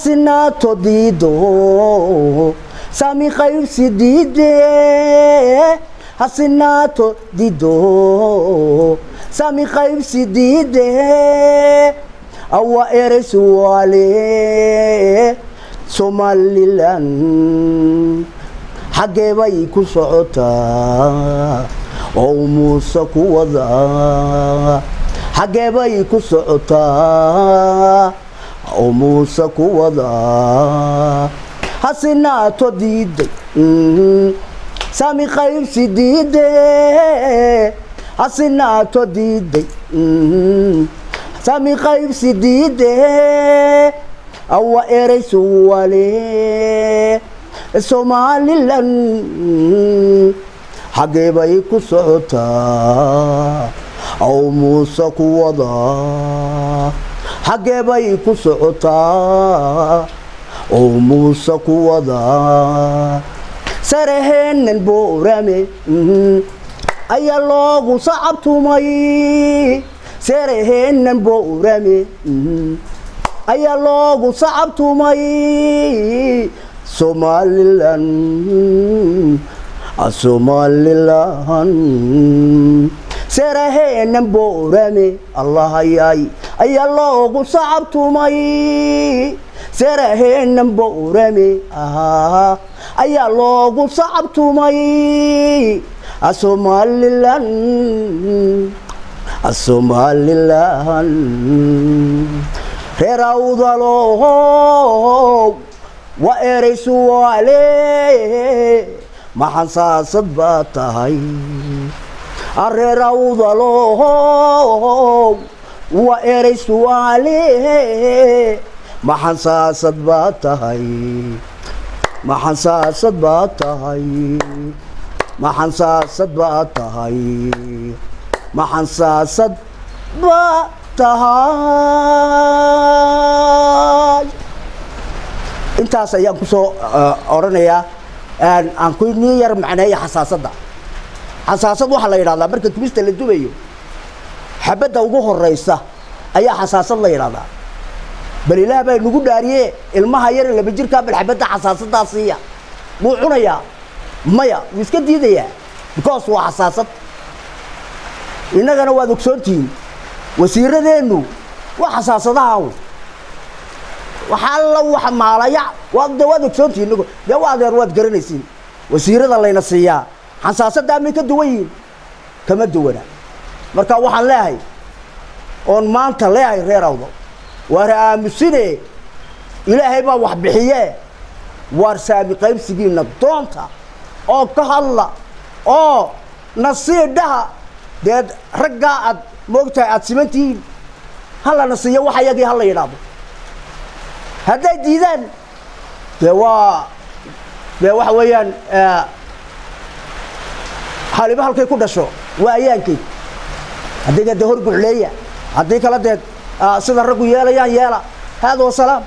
حسناتو ديدو سامي qaybsi diide حسناتو ديدو سامي qaybsi diide أو إرسوالي somaliland حقي باي كسعوتا أو موسى كوضا حقي باي كسعوتا أو موسى كوضا حسناتو ديدي سامي qaybsi diide حسناتو ديدي سامي qaybsi diide أو إرسوالي somaliland حقي باي كسعوتا أو موسى كوضا حقي باي كسعوتا أو موسى كوضا سرهن البورامي أي الله صعبت مي سرهن البورامي أي الله صعبت مي somaliland somaliland سرهن البورامي الله ياي أي الله صعبت مي سرهن البورامي أي الله صعبت مي somaliland somaliland روضلوه وإرسوا عليه ما حساس باتهاي روضلوه وإرسوا عليه ما حساس باتهاي ما حساس باتهاي ما حساس باتهاي ما حساس باتهاي intaas ayaan ku soo oranayaa aan ku niyar macnaheeyo xasaasada xasaasad waxa la yiraahdaa marka tubista la dubayo xabada ugu horeysa ayaa xasaasad la yiraahdaa bal ilaahay baa nagu dhaariyay ilmaha yar laba jirka bal xabada xasaasadaasiya buu cunaya maya iska diidaya because waa xasaasad inagana waa ogsoontiin wasiiradeenu waa xasaasadaha وحلا وحماليا واد كسونتي نقول يا وادر واد قرنيسين وسيرة الله ينسيها حساسة دامي كدوين كما دونا مركا وحن لاهي on maanta leeyahay reer awdo war aamusine ilaahay baa wax bixiye war saami qaybsigiina doonta oo ka hadla oo nasiidaha deed ragga aad moogtahay aad simantiin hala nasiiyo waxa yagii hala yiraahdo hadday diidaan waxa weeyaan xaliba halkay ku dhasho waayaankii haddii hor guuleeya haddii kala deed sida raggu yeelayaan yeela hada wasalaam